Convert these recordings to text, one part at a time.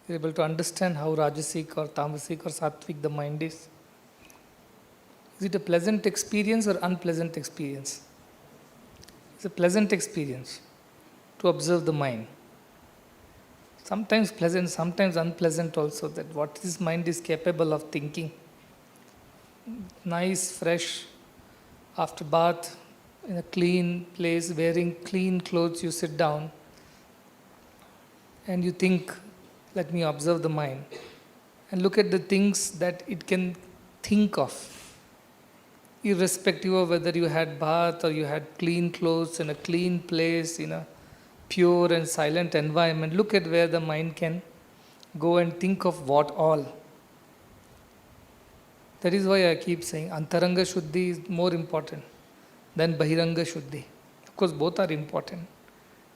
You're able to understand how Rajasic or Tamasic or Sattvic the mind is. Is it a pleasant experience or unpleasant experience? It's a pleasant experience to observe the mind. Sometimes pleasant, sometimes unpleasant also, that what this mind is capable of thinking. Nice, fresh, after bath, in a clean place, wearing clean clothes, you sit down and you think, let me observe the mind and look at the things that it can think of, irrespective of whether you had bath or you had clean clothes in a clean place, in a pure and silent environment. Look at where the mind can go and think of what all. That is why I keep saying Antaranga Shuddhi is more important than Bahiranga Shuddhi. Of course, both are important,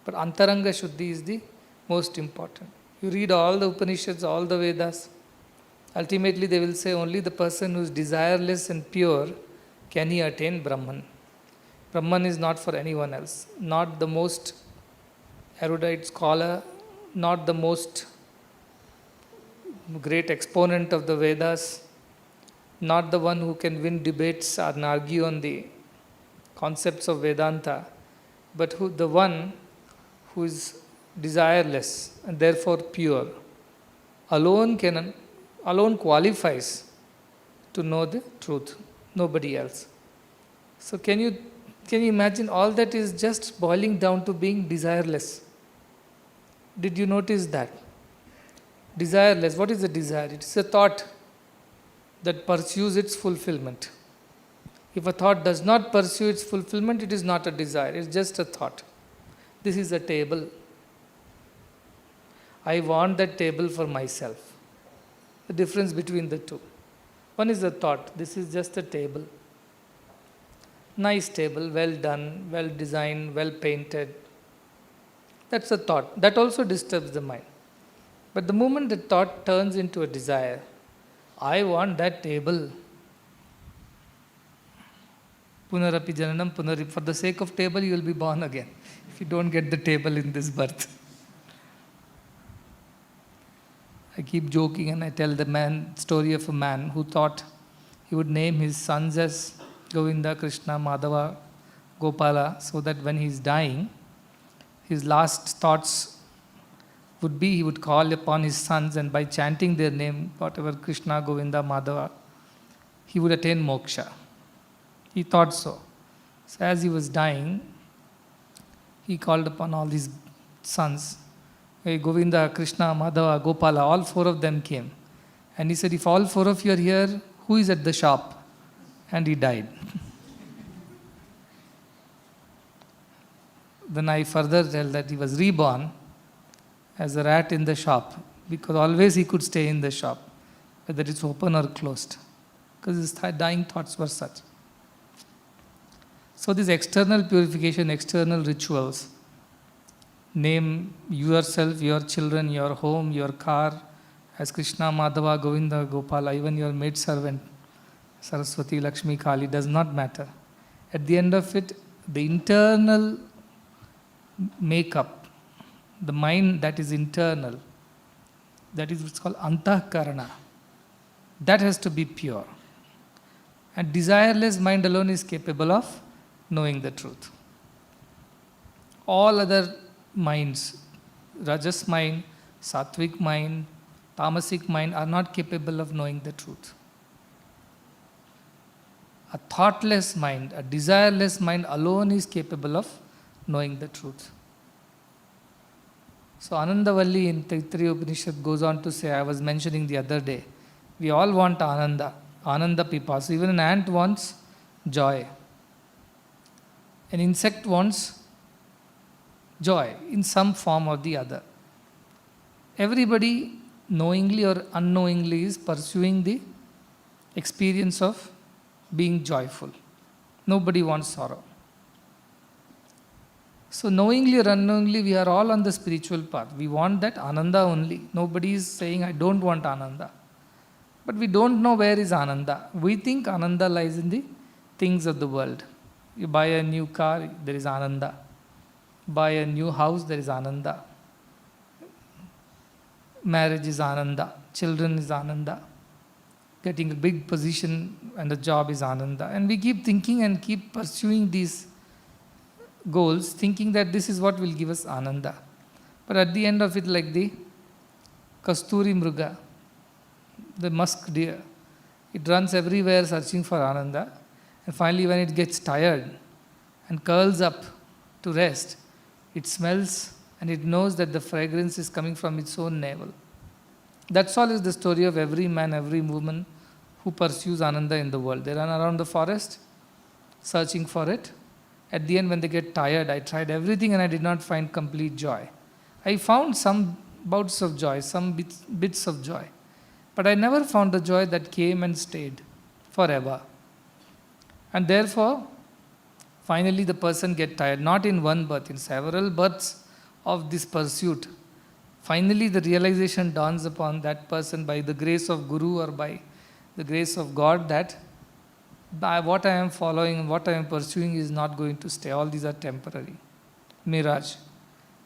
but Antaranga Shuddhi is the most important. You read all the Upanishads, all the Vedas, ultimately they will say only the person who is desireless and pure can he attain Brahman. Brahman is not for anyone else, not the most erudite scholar, not the most great exponent of the Vedas, not the one who can win debates and argue on the concepts of Vedanta, but the one who is desireless and therefore pure alone qualifies to know the truth, nobody else. So can you imagine all that is just boiling down to being desireless? Did you notice that? Desireless, what is a desire? It is a thought that pursues its fulfillment. If a thought does not pursue its fulfillment, it is not a desire, it's just a thought. This is a table. I want that table for myself. The difference between the two. One is a thought, this is just a table. Nice table, well done, well designed, well painted. That's a thought. That also disturbs the mind. But the moment the thought turns into a desire, I want that table. Punarapi jananam punari. For the sake of table, you will be born again if you don't get the table in this birth. I keep joking and I tell the story of a man who thought he would name his sons as Govinda, Krishna, Madhava, Gopala, so that when he is dying, his last thoughts would be he would call upon his sons, and by chanting their name, whatever Krishna, Govinda, Madhava, he would attain moksha. He thought so. So as he was dying, he called upon all his sons. Hey, Govinda, Krishna, Madhava, Gopala, all four of them came. And he said, if all four of you are here, who is at the shop? And he died. Then I further tell that he was reborn as a rat in the shop, because always he could stay in the shop, whether it's open or closed, because his dying thoughts were such. So this external purification, external rituals, name yourself, your children, your home, your car as Krishna, Madhava, Govinda, Gopala, even your maid servant, Saraswati, Lakshmi, Kali, does not matter. At the end of it, the internal makeup, the mind that is internal, that is what's called antahkarana, that has to be pure. And desireless mind alone is capable of knowing the truth. All other minds, Rajas mind, Sattvic mind, Tamasic mind, are not capable of knowing the truth. A thoughtless mind, a desireless mind alone is capable of knowing the truth. So Anandavalli in Taittiriya Upanishad goes on to say, I was mentioning the other day, we all want Ananda, Ananda Pipasa. Even an ant wants joy. An insect wants joy in some form or the other. Everybody, knowingly or unknowingly, is pursuing the experience of being joyful. Nobody wants sorrow. So knowingly or unknowingly, we are all on the spiritual path. We want that Ananda only. Nobody is saying, I don't want Ananda. But we don't know where is Ananda. We think Ananda lies in the things of the world. You buy a new car, there is Ananda. Buy a new house, there is Ananda. marriage is Ananda, children is Ananda, getting a big position and a job is Ananda. And we keep thinking and keep pursuing these goals, thinking that this is what will give us Ananda. But at the end of it, like the Kasturi Mruga, the musk deer, it runs everywhere searching for Ananda. And finally, when it gets tired and curls up to rest, it smells and it knows that the fragrance is coming from its own navel. That's all is the story of every man, every woman who pursues Ananda in the world. They run around the forest searching for it. At the end, when they get tired, I tried everything and I did not find complete joy. I found some bouts of joy, some bits of joy. But I never found the joy that came and stayed forever. And therefore, finally the person gets tired, not in one birth, in several births of this pursuit. Finally the realization dawns upon that person by the grace of Guru or by the grace of God that what I am following, what I am pursuing is not going to stay. All these are temporary. Mirage.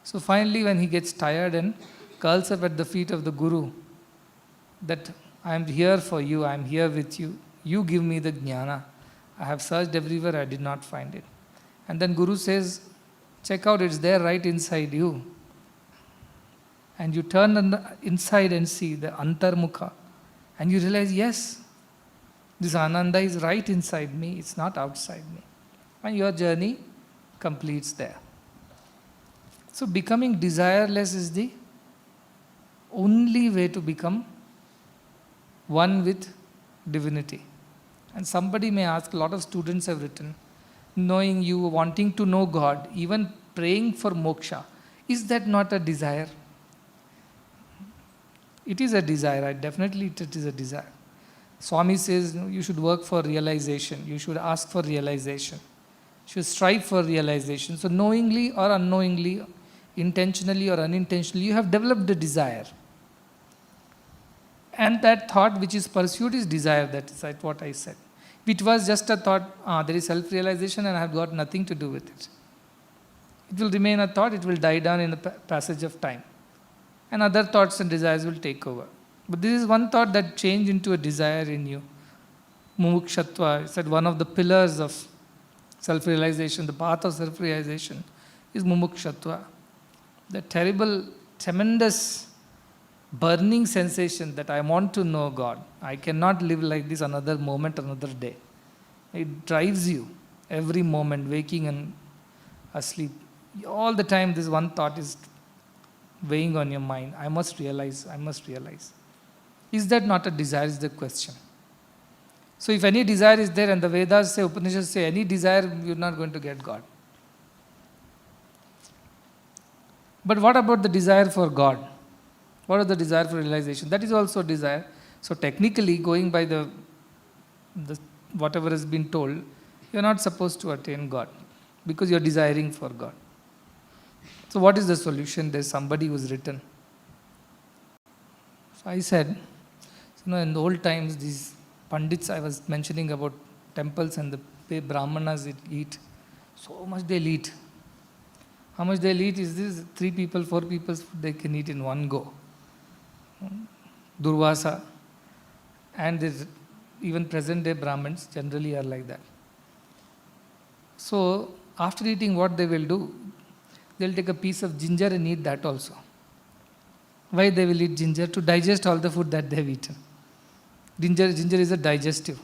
So finally when he gets tired and curls up at the feet of the Guru, that I am here for you, I am here with you, you give me the jnana. I have searched everywhere, I did not find it. And then Guru says, check out, it's there right inside you. And you turn on the inside and see the antarmukha. And you realize, yes, this Ananda is right inside me, it's not outside me. And your journey completes there. So becoming desireless is the only way to become one with divinity. And somebody may ask, a lot of students have written, knowing you, wanting to know God, even praying for moksha, is that not a desire? It is a desire, definitely it is a desire. Swami says you should work for realization, you should ask for realization, you should strive for realization. So knowingly or unknowingly, intentionally or unintentionally, you have developed a desire. And that thought which is pursued is desire, that is what I said. It was just a thought, there is self-realization and I have got nothing to do with it. It will remain a thought, it will die down in the passage of time. And other thoughts and desires will take over. But this is one thought that changed into a desire in you. Mumukshatva, is that one of the pillars of self-realization, the path of self-realization is mumukshatva. The terrible, tremendous, burning sensation that I want to know God. I cannot live like this another moment, another day. It drives you every moment, waking and asleep. All the time this one thought is weighing on your mind. I must realize, I must realize. Is that not a desire is the question. So if any desire is there, and the Vedas say, Upanishads say, any desire, you're not going to get God. But what about the desire for God? What is the desire for realization? That is also desire. So technically, going by the whatever has been told, you're not supposed to attain God because you're desiring for God. So what is the solution? There's somebody who's written. So I said, in the old times, these Pandits I was mentioning about temples and the way Brahmanas eat, so much they'll eat. How much they'll eat is this? 3 people, 4 people they can eat in one go. Durvasa and even present day Brahmins generally are like that. So after eating, what they will do? They'll take a piece of ginger and eat that also. Why they will eat ginger? To digest all the food that they have eaten. Ginger is a digestive.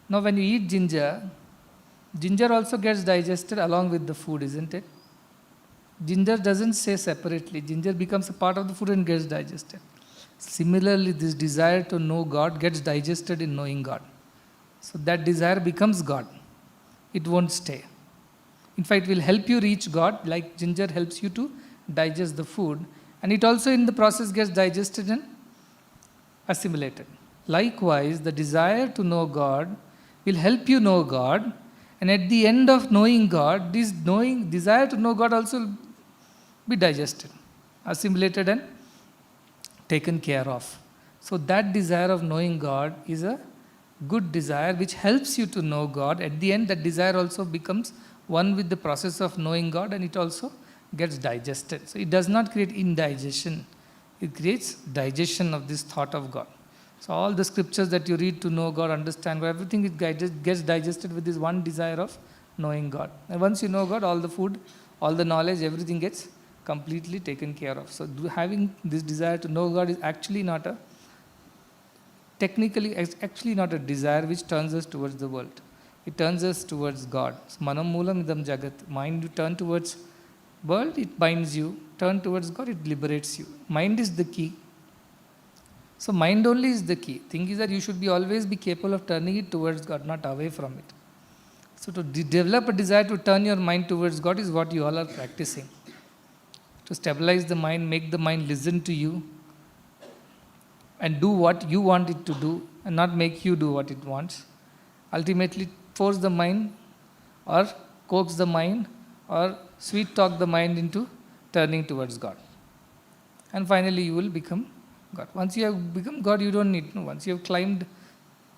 Now when you eat ginger, ginger also gets digested along with the food, isn't it? Ginger doesn't stay separately. Ginger becomes a part of the food and gets digested. Similarly, this desire to know God gets digested in knowing God. So that desire becomes God. It won't stay. In fact, it will help you reach God, like ginger helps you to digest the food. And it also in the process gets digested and assimilated. Likewise, the desire to know God will help you know God. And at the end of knowing God, this desire to know God also will be digested, assimilated and taken care of. So that desire of knowing God is a good desire which helps you to know God. At the end, that desire also becomes one with the process of knowing God and it also gets digested. So it does not create indigestion. it creates digestion of this thought of God. So all the scriptures that you read to know God, understand God, everything gets digested with this one desire of knowing God. And once you know God, all the food, all the knowledge, everything gets completely taken care of. So having this desire to know God is actually not a, technically, it's actually not a desire which turns us towards the world. It turns us towards God. So manam moolam idam jagat. Mind, you turn towards world, it binds you. Turn towards God, it liberates you. Mind is the key. So mind only is the key. Thing is that you should always be capable of turning it towards God, not away from it. So to develop a desire to turn your mind towards God is what you all are practicing. To stabilize the mind, make the mind listen to you and do what you want it to do and not make you do what it wants. Ultimately force the mind or coax the mind or sweet talk the mind into turning towards God. And finally you will become God. Once you have become God, you don't need, once you have climbed,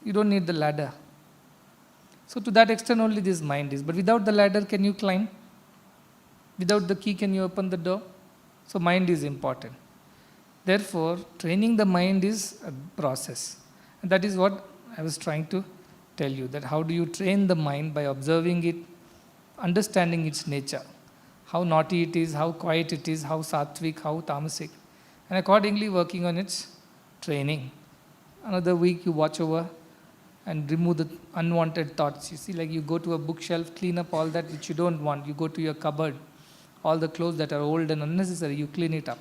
you don't need the ladder. So to that extent only this mind is. But without the ladder, can you climb? Without the key, can you open the door? So mind is important. Therefore, training the mind is a process. And that is what I was trying to tell you, that how do you train the mind by observing it, understanding its nature, how naughty it is, how quiet it is, how sattvic, how tamasic, and accordingly working on its training. Another week you watch over and remove the unwanted thoughts. You see, like you go to a bookshelf, clean up all that which you don't want. You go to your cupboard, all the clothes that are old and unnecessary, you clean it up.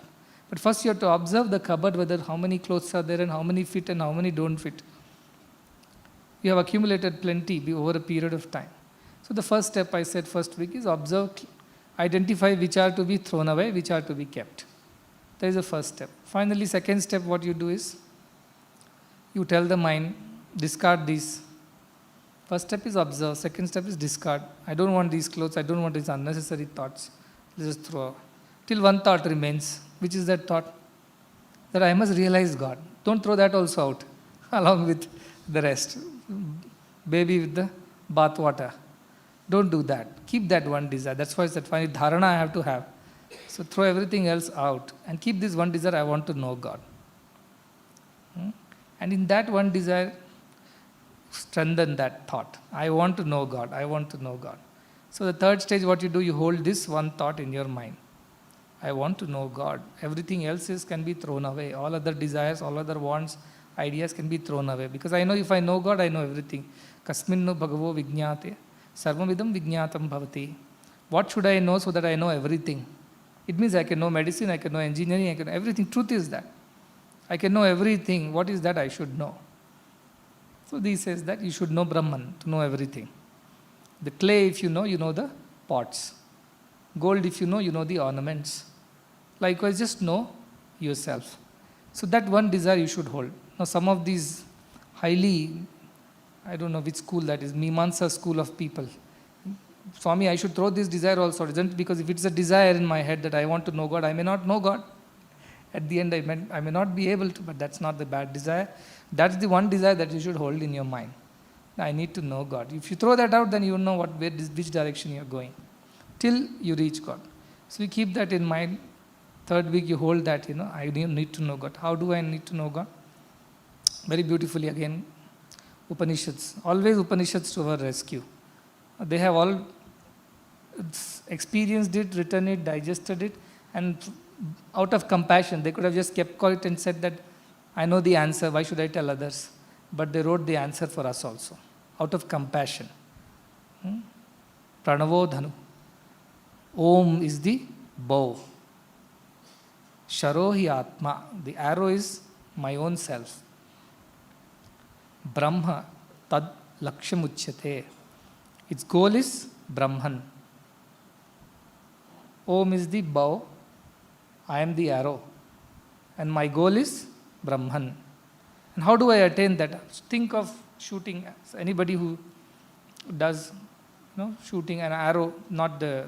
But first you have to observe the cupboard, whether how many clothes are there and how many fit and how many don't fit. You have accumulated plenty over a period of time. So the first step I said first week is observe, identify which are to be thrown away, which are to be kept. That is the first step. Finally, second step, what you do is, you tell the mind, discard these. First step is observe, second step is discard. I don't want these clothes, I don't want these unnecessary thoughts. Just throw out. Till one thought remains. Which is that thought? That I must realize God. Don't throw that also out, along with the rest. Baby with the bath water. Don't do that. Keep that one desire. That's why it's that finally dharana I have to have. So throw everything else out and keep this one desire, I want to know God. And in that one desire, strengthen that thought. I want to know God. I want to know God. So the third stage, what you do, you hold this one thought in your mind. I want to know God. Everything else can be thrown away. All other desires, all other wants, ideas can be thrown away. Because I know if I know God, I know everything. Kasminno bhagavo vijñāte, sarvamidam vijñātam bhavati. What should I know so that I know everything? It means I can know medicine, I can know engineering, I can know everything. Truth is that. I can know everything. What is that I should know? So he says that you should know Brahman to know everything. The clay, if you know the pots. Gold, if you know the ornaments. Likewise, just know yourself. So that one desire you should hold. Now some of these highly, I don't know which school that is, Mimamsa school of people. Swami, I should throw this desire also. Isn't, because if it's a desire in my head that I want to know God, I may not know God. At the end, I may not be able to, but that's not the bad desire. That's the one desire that you should hold in your mind. I need to know God. If you throw that out, then you know which direction you're going, till you reach God. So you keep that in mind. Third week, you hold that, I need to know God. How do I need to know God? Very beautifully again, Upanishads. Always Upanishads to our rescue. They have all experienced it, written it, digested it, and out of compassion, they could have just kept quiet and said that, I know the answer, why should I tell others? But they wrote the answer for us also, out of compassion. Pranavo Dhanu. Om is the bow. Sharohi Atma, the arrow is my own self. Brahma, Tad Lakshamuchyate. Its goal is Brahman. Om is the bow, I am the arrow. And my goal is Brahman. And how do I attain that? Think of shooting. Anybody who does shooting an arrow, not the...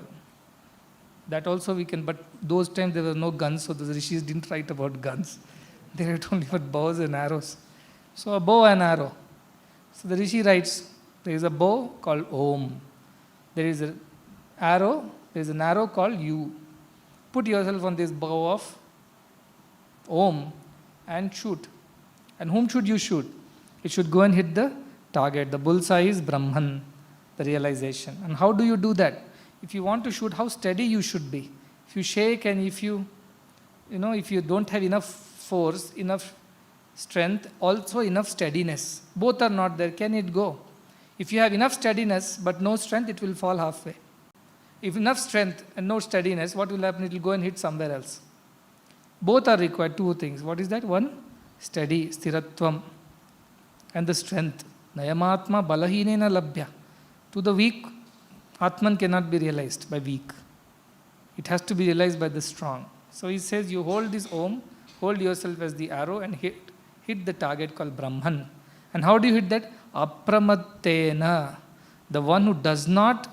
That also we can, but those times there were no guns, so the rishis didn't write about guns. They wrote only about bows and arrows. So a bow and arrow. So the rishi writes, there is a bow called Om. There is an arrow called you. Put yourself on this bow of Om, and shoot. And whom should you shoot? It should go and hit the target. The bullseye is Brahman, the realization. And how do you do that? If you want to shoot, how steady you should be. If you shake and if you don't have enough force, enough strength, also enough steadiness. Both are not there. Can it go? If you have enough steadiness but no strength, it will fall halfway. If enough strength and no steadiness, what will happen? It will go and hit somewhere else. Both are required, two things. What is that? One, steady, sthiratvam, and the strength. Nayamatma balahinena labhya. To the weak, Atman cannot be realized by weak. It has to be realized by the strong. So he says, you hold this Om, hold yourself as the arrow and hit the target called Brahman. And how do you hit that? Apramattena, the one who does not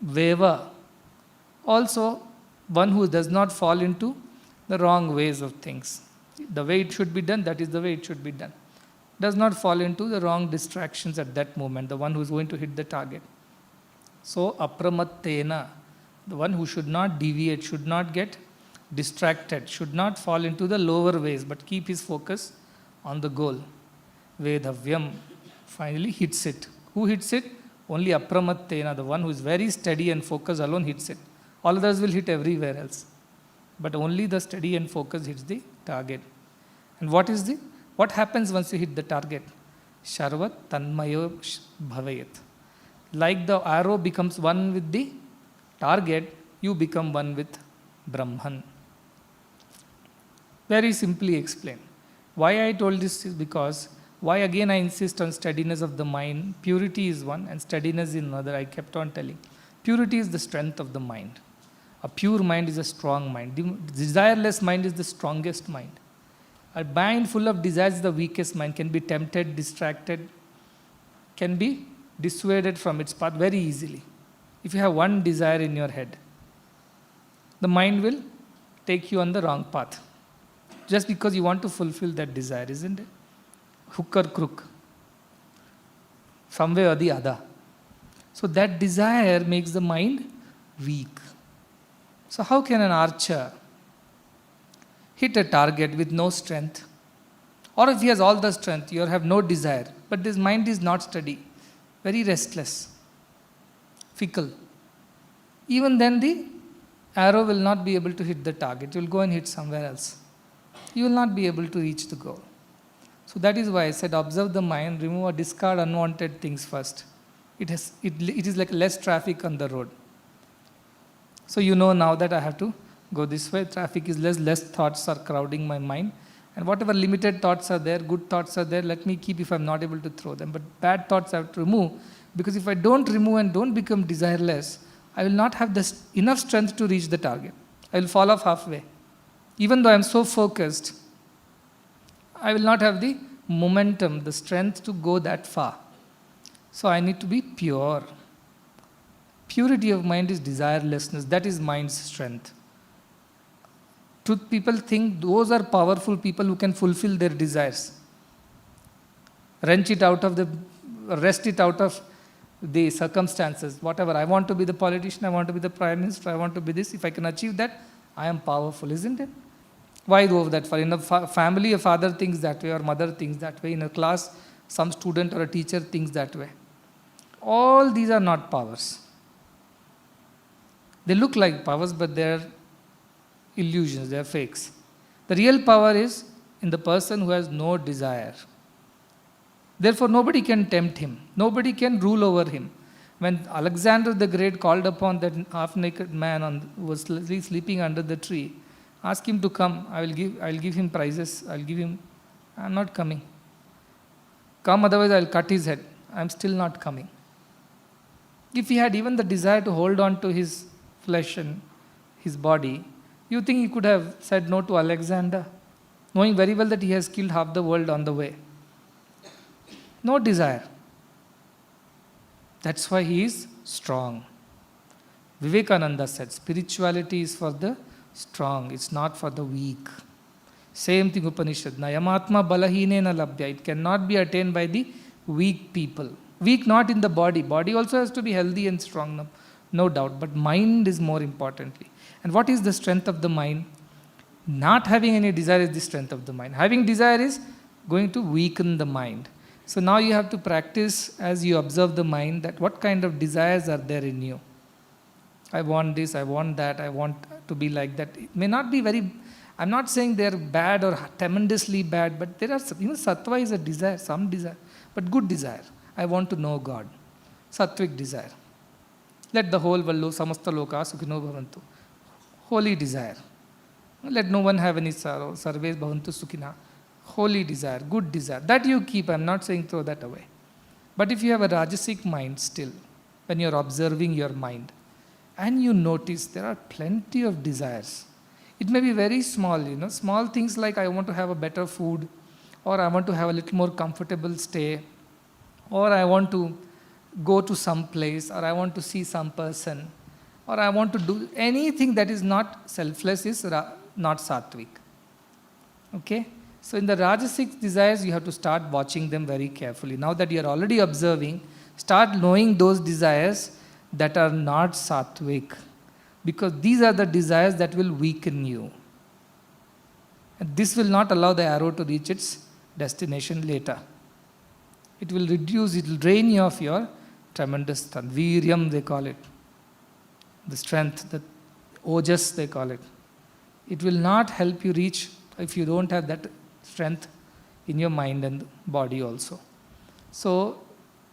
waver. Also, one who does not fall into the wrong ways of things. The way it should be done, that is the way it should be done. Does not fall into the wrong distractions at that moment, the one who is going to hit the target. So, apramattena, the one who should not deviate, should not get distracted, should not fall into the lower ways, but keep his focus on the goal. Vedavyam finally hits it. Who hits it? Only apramattena, the one who is very steady and focused alone hits it. All others will hit everywhere else. But only the steady and focus hits the target. And what happens once you hit the target? Sharvat tanmayo bhavayat. Like the arrow becomes one with the target, you become one with Brahman. Very simply explained. Why I told this is because, why again I insist on steadiness of the mind. Purity is one and steadiness is another. I kept on telling. Purity is the strength of the mind. A pure mind is a strong mind. The desireless mind is the strongest mind. A mind full of desires is the weakest mind, can be tempted, distracted, can be dissuaded from its path very easily. If you have one desire in your head, the mind will take you on the wrong path. Just because you want to fulfill that desire, isn't it? Hook or crook. Some way or the other. So that desire makes the mind weak. So how can an archer hit a target with no strength? Or if he has all the strength, you have no desire, but his mind is not steady, very restless, fickle. Even then the arrow will not be able to hit the target. It will go and hit somewhere else. You will not be able to reach the goal. So that is why I said observe the mind, remove or discard unwanted things first. It is like less traffic on the road. So you know now that I have to go this way. Traffic is less thoughts are crowding my mind. And whatever limited thoughts are there, good thoughts are there, let me keep if I'm not able to throw them. But bad thoughts I have to remove. Because if I don't remove and don't become desireless, I will not have enough strength to reach the target. I will fall off halfway. Even though I am so focused, I will not have the momentum, the strength to go that far. So I need to be pure. Purity of mind is desirelessness. That is mind's strength. Truth people think those are powerful people who can fulfill their desires. Rest it out of the circumstances. Whatever. I want to be the politician, I want to be the prime minister, I want to be this. If I can achieve that, I am powerful, isn't it? Why go that far? In a family, a father thinks that way or mother thinks that way. In a class, some student or a teacher thinks that way. All these are not powers. They look like powers, but they are illusions, they are fakes. The real power is in the person who has no desire. Therefore, nobody can tempt him. Nobody can rule over him. When Alexander the Great called upon that half-naked man who was sleeping under the tree, ask him to come. I will give him prizes. I'm not coming. Come, otherwise I will cut his head. I'm still not coming. If he had even the desire to hold on to his flesh and his body, you think he could have said no to Alexander, knowing very well that he has killed half the world on the way? No desire. That's why he is strong. Vivekananda said, spirituality is for the strong, it's not for the weak. Same thing Upanishad. Nayamatma balahinena labhya. It cannot be attained by the weak people. Weak not in the body. Body also has to be healthy and strong, no doubt. But mind is more importantly. And what is the strength of the mind? Not having any desire is the strength of the mind. Having desire is going to weaken the mind. So now you have to practice as you observe the mind that what kind of desires are there in you. I want this, I want that, I want to be like that. It may not be very, I'm not saying they're bad or tremendously bad, but there are, sattva is a desire, some desire, but good desire. I want to know God. Sattvic desire. Let the whole world, samasta loka sukhino bhavantu. Holy desire. Let no one have any sorrow. Sarves bhavantu sukhina. Holy desire, good desire. That you keep. I'm not saying throw that away. But if you have a rajasic mind still, when you're observing your mind, and you notice there are plenty of desires. It may be very small, small things like I want to have a better food, or I want to have a little more comfortable stay, or I want to go to some place, or I want to see some person, or I want to do anything that is not selfless is not sattvic. Okay? So in the rajasic desires, you have to start watching them very carefully. Now that you are already observing, start knowing those desires that are not sattvic, because these are the desires that will weaken you. And this will not allow the arrow to reach its destination later. It will reduce, it will drain you of your tremendous strength. Viryam, they call it. The strength, the ojas, they call it. It will not help you reach if you don't have that strength in your mind and body also. So,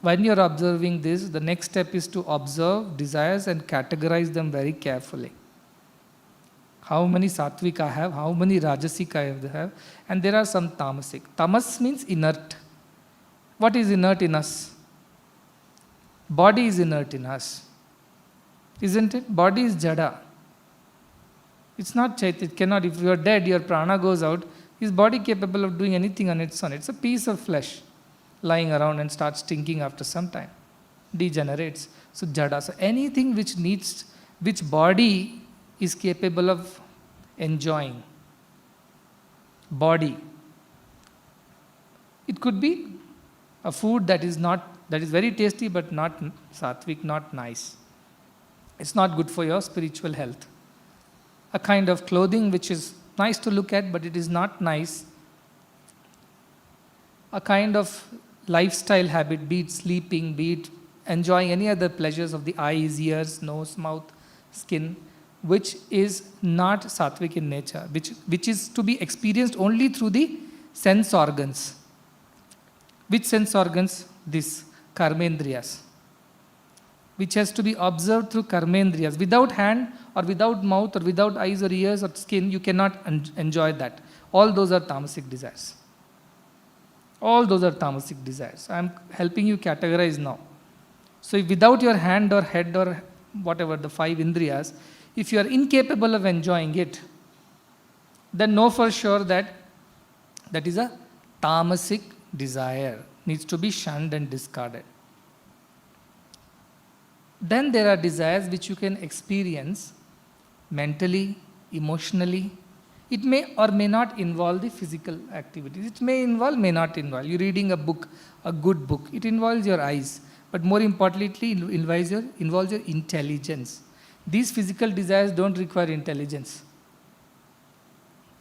when you are observing this, the next step is to observe desires and categorize them very carefully. How many sattvic I have, how many rajasic I have, and there are some tamasic. Tamas means inert. What is inert in us? Body is inert in us. Isn't it? Body is jada. It's not chait, it cannot, if you are dead, your prana goes out, is body capable of doing anything on its own? It's a piece of flesh lying around and starts stinking after some time, degenerates. So jada. So anything which body is capable of enjoying. Body. It could be a food that is very tasty but not sattvic, not nice. It's not good for your spiritual health. A kind of clothing which is nice to look at but it is not nice. A kind of lifestyle habit, be it sleeping, be it enjoying any other pleasures of the eyes, ears, nose, mouth, skin, which is not sattvic in nature, which is to be experienced only through the sense organs. Which sense organs? This, karmendriyas. Which has to be observed through karmendriyas. Without hand or without mouth or without eyes or ears or skin, you cannot enjoy that. All those are tamasic desires. All those are tamasic desires. I am helping you categorize now. So if without your hand or head or whatever, the 5 indriyas, if you are incapable of enjoying it, then know for sure that that is a tamasic desire, needs to be shunned and discarded. Then there are desires which you can experience mentally, emotionally. It may or may not involve the physical activities. It may involve, may not involve. You're reading a book, a good book. It involves your eyes. But more importantly, it involves your intelligence. These physical desires don't require intelligence.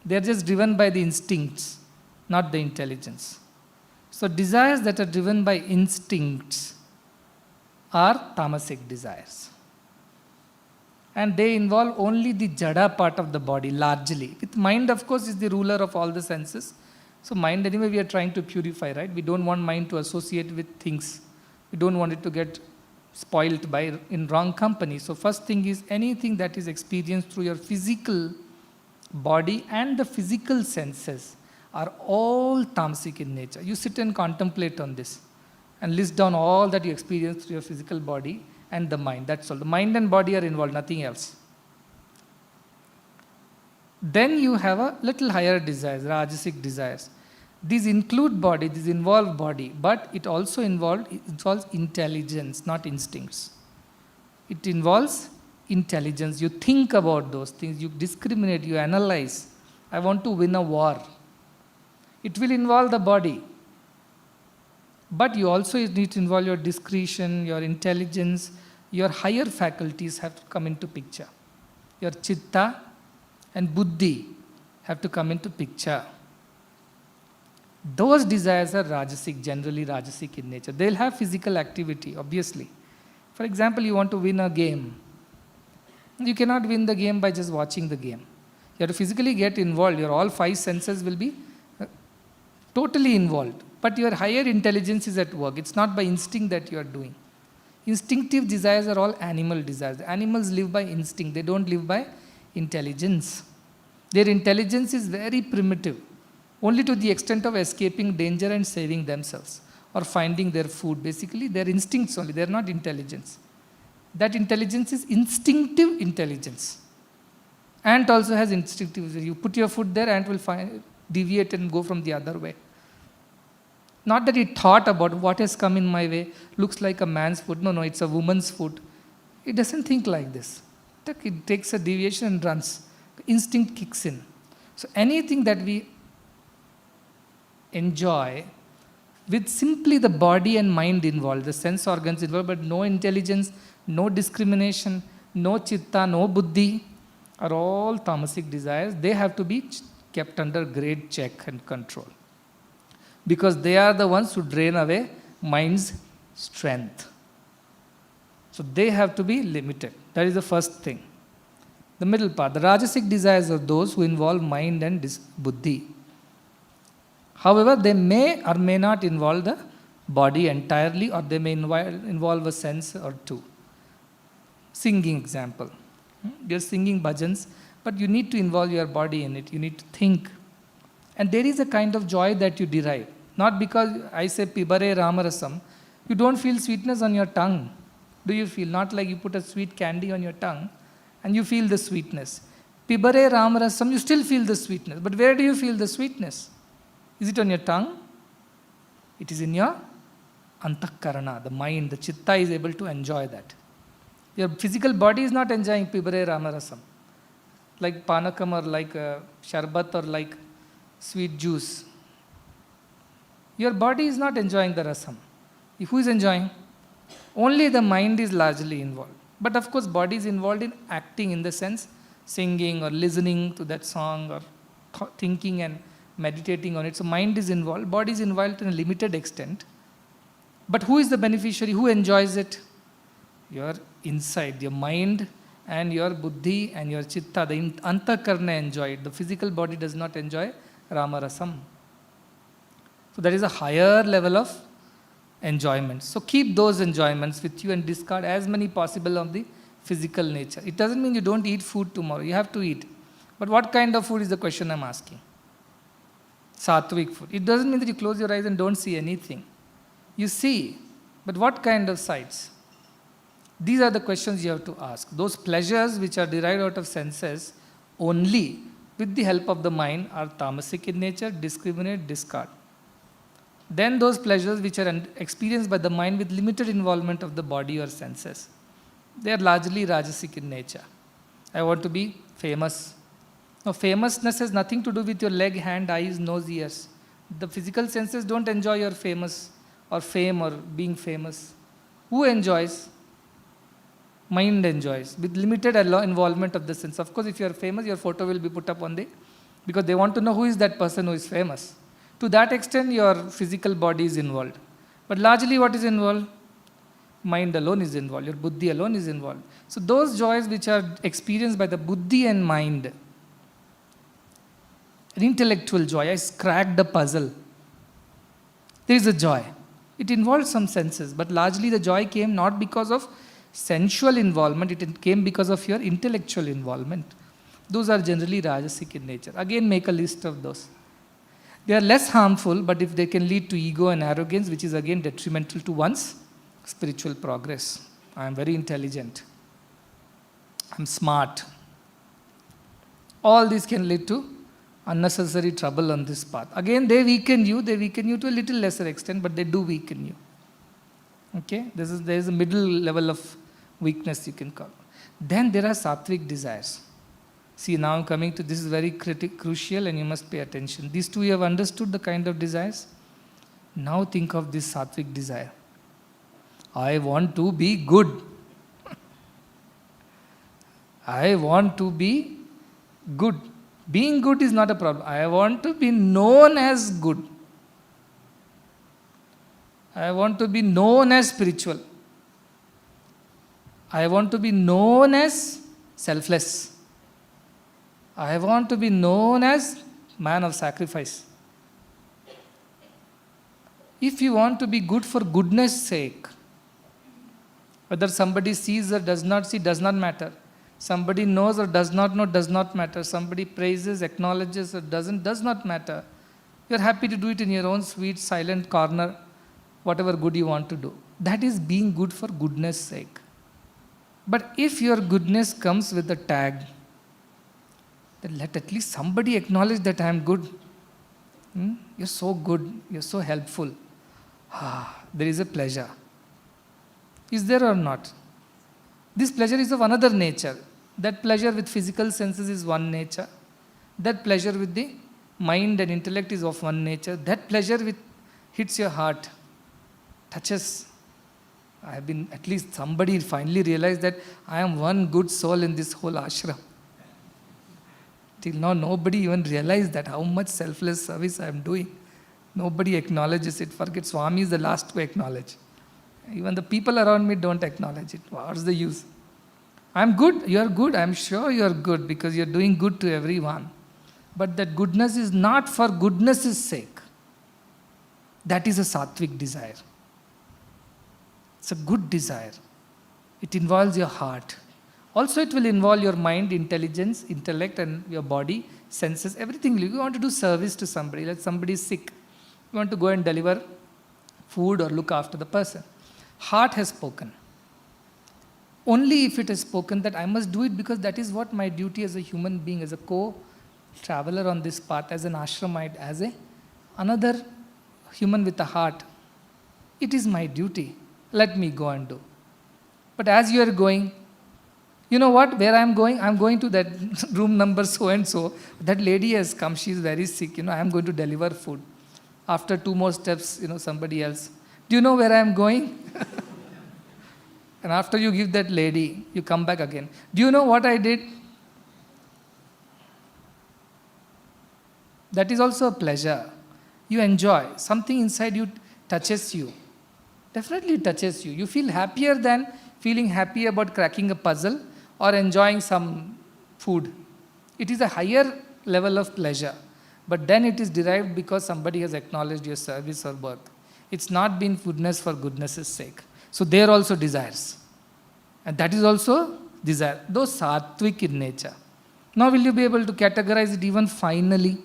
They're just driven by the instincts, not the intelligence. So desires that are driven by instincts are tamasic desires. And they involve only the jada part of the body largely. With mind, of course, is the ruler of all the senses. So mind anyway we are trying to purify, right? We don't want mind to associate with things. We don't want it to get spoilt by in wrong company. So first thing is anything that is experienced through your physical body and the physical senses are all tamasic in nature. You sit and contemplate on this and list down all that you experience through your physical body and the mind. That's all. The mind and body are involved, nothing else. Then you have a little higher desires, rajasic desires. These include body, these involve body, but it also involves intelligence, not instincts. It involves intelligence. You think about those things, you discriminate, you analyze. I want to win a war. It will involve the body. But you also need to involve your discretion, your intelligence, your higher faculties have to come into picture. Your chitta and buddhi. have to come into picture. Those desires are rajasic, generally rajasic in nature. They'll have physical activity, obviously. For example, you want to win a game. You cannot win the game by just watching the game. You have to physically get involved. Your all five senses will be totally involved. But your higher intelligence is at work. It's not by instinct that you are doing. Instinctive desires are all animal desires. Animals live by instinct. They don't live by intelligence. Their intelligence is very primitive, only to the extent of escaping danger and saving themselves or finding their food. Basically, they're instincts only. They're not intelligence. That intelligence is instinctive intelligence. Ant also has instinctive. You put your foot there, ant will deviate and go from the other way. Not that it thought about what has come in my way, looks like a man's foot. No, it's a woman's foot. It doesn't think like this. It takes a deviation and runs. Instinct kicks in. So anything that we enjoy with simply the body and mind involved, the sense organs involved, but no intelligence, no discrimination, no chitta, no buddhi, are all tamasic desires. They have to be kept under great check and control, because they are the ones who drain away mind's strength. So they have to be limited. That is the first thing. The middle part, the rajasic desires are those who involve mind and buddhi. However, they may or may not involve the body entirely, or they may involve a sense or two. Singing example. You're singing bhajans, but you need to involve your body in it. You need to think. And there is a kind of joy that you derive. Not because I say pibare ramarasam, you don't feel sweetness on your tongue. Do you feel? Not like you put a sweet candy on your tongue and you feel the sweetness. Pibare ramarasam, you still feel the sweetness. But where do you feel the sweetness? Is it on your tongue? It is in your antakarana, the mind, the chitta is able to enjoy that. Your physical body is not enjoying pibare ramarasam. Like panakam or like sharbat or like sweet juice. Your body is not enjoying the rasam. Who is enjoying? Only the mind is largely involved. But of course, body is involved in acting, in the sense singing or listening to that song or thinking and meditating on it. So mind is involved. Body is involved in a limited extent. But who is the beneficiary? Who enjoys it? Your inside, your mind and your buddhi and your chitta, the antakarna enjoy it. The physical body does not enjoy ramarasam. So that is a higher level of enjoyment. So keep those enjoyments with you and discard as many possible of the physical nature. It doesn't mean you don't eat food tomorrow. You have to eat. But what kind of food is the question I'm asking? Sattvic food. It doesn't mean that you close your eyes and don't see anything. You see, but what kind of sights? These are the questions you have to ask. Those pleasures which are derived out of senses only with the help of the mind are tamasic in nature, discriminate, discard. Then those pleasures which are experienced by the mind with limited involvement of the body or senses, they are largely rajasic in nature. I want to be famous. Now, famousness has nothing to do with your leg, hand, eyes, nose, ears. The physical senses don't enjoy your famous or fame or being famous. Who enjoys? Mind enjoys with limited involvement of the sense. Of course, if you are famous, your photo will be put up on because they want to know who is that person who is famous. To that extent, your physical body is involved. But largely what is involved? Mind alone is involved. Your buddhi alone is involved. So those joys which are experienced by the buddhi and mind, an intellectual joy, I cracked the puzzle. There is a joy. It involves some senses, but largely the joy came not because of sensual involvement, it came because of your intellectual involvement. Those are generally rajasic in nature. Again, make a list of those. They are less harmful, but if they can lead to ego and arrogance, which is again detrimental to one's spiritual progress. I am very intelligent. I am smart. All these can lead to unnecessary trouble on this path. Again, they weaken you to a little lesser extent, but they do weaken you. Okay? There is a middle level of weakness you can call. Then there are sattvic desires. See, now I'm coming to this is very crucial and you must pay attention. These two you have understood the kind of desires. Now think of this sattvic desire. I want to be good. I want to be good. Being good is not a problem. I want to be known as good. I want to be known as spiritual. I want to be known as selfless. I want to be known as man of sacrifice. If you want to be good for goodness sake, whether somebody sees or does not see does not matter. Somebody knows or does not know does not matter. Somebody praises, acknowledges or doesn't does not matter. You're happy to do it in your own sweet, silent corner, whatever good you want to do. That is being good for goodness sake. But if your goodness comes with a tag, then let at least somebody acknowledge that I am good. You're so good, you're so helpful. There is a pleasure. Is there or not? This pleasure is of another nature. That pleasure with physical senses is one nature. That pleasure with the mind and intellect is of one nature. That pleasure with hits your heart, touches. I have been, at least somebody finally realized that I am one good soul in this whole ashram. Till now, nobody even realized that how much selfless service I am doing. Nobody acknowledges it. Forget Swami is the last to acknowledge. Even the people around me don't acknowledge it. What's the use? I'm good, you're good, I'm sure you're good because you're doing good to everyone. But that goodness is not for goodness' sake. That is a sattvic desire. It's a good desire. It involves your heart. Also, it will involve your mind, intelligence, intellect, and your body, senses, everything. You want to do service to somebody, like somebody is sick. You want to go and deliver food or look after the person. Heart has spoken. Only if it has spoken that I must do it because that is what my duty as a human being, as a co-traveler on this path, as an ashramite, as another human with a heart. It is my duty. Let me go and do. But as you are going, you know what, where I am going? I am going to that room number so and so. That lady has come, she is very sick, I am going to deliver food. After 2 more steps, somebody else. Do you know where I am going? And after you give that lady, you come back again. Do you know what I did? That is also a pleasure. You enjoy. Something inside you touches you. Definitely touches you. You feel happier than feeling happy about cracking a puzzle or enjoying some food. It is a higher level of pleasure. But then it is derived because somebody has acknowledged your service or birth. It's not been goodness for goodness' sake. So there also desires. And that is also desire. Though sattvic in nature. Now will you be able to categorize it even finally?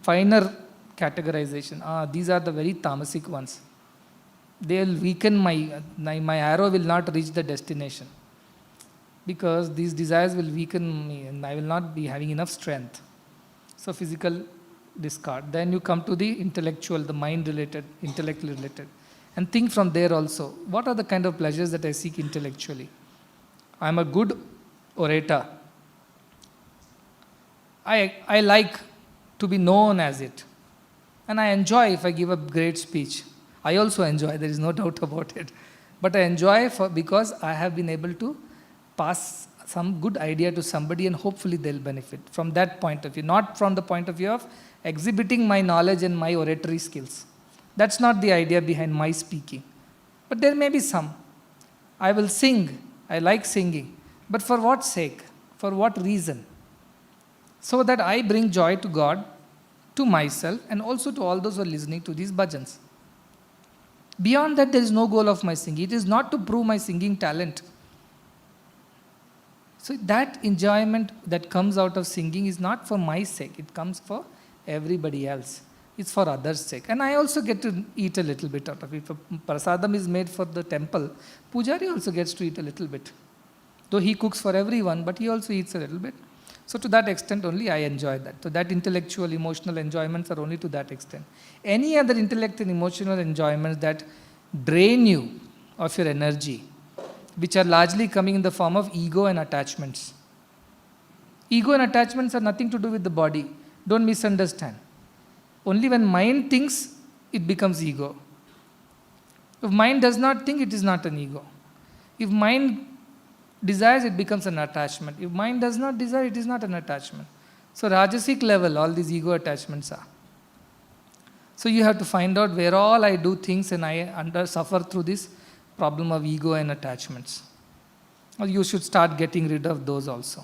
Finer categorization. These are the very tamasic ones. They will weaken my arrow will not reach the destination. Because these desires will weaken me and I will not be having enough strength. So physical discard. Then you come to the intellectual, the mind related, intellect related. And think from there also. What are the kind of pleasures that I seek intellectually? I am a good orator. I like to be known as it. And I enjoy if I give a great speech. I also enjoy, there is no doubt about it. But I enjoy because I have been able to pass some good idea to somebody and hopefully they'll benefit from that point of view. Not from the point of view of exhibiting my knowledge and my oratory skills. That's not the idea behind my speaking. But there may be some. I will sing. I like singing. But for what sake? For what reason? So that I bring joy to God, to myself, and also to all those who are listening to these bhajans. Beyond that, there is no goal of my singing. It is not to prove my singing talent. So that enjoyment that comes out of singing is not for my sake. It comes for everybody else. It's for others' sake. And I also get to eat a little bit out of it. If prasadam is made for the temple, Pujari also gets to eat a little bit. Though he cooks for everyone, but he also eats a little bit. So to that extent only I enjoy that. So that intellectual, emotional enjoyments are only to that extent. Any other intellect and emotional enjoyments that drain you of your energy, which are largely coming in the form of ego and attachments. Ego and attachments have nothing to do with the body. Don't misunderstand. Only when mind thinks, it becomes ego. If mind does not think, it is not an ego. If mind desires, it becomes an attachment. If mind does not desire, it is not an attachment. So Rajasic level, all these ego attachments are. So you have to find out where all I do things and I suffer through this problem of ego and attachments. Or you should start getting rid of those also.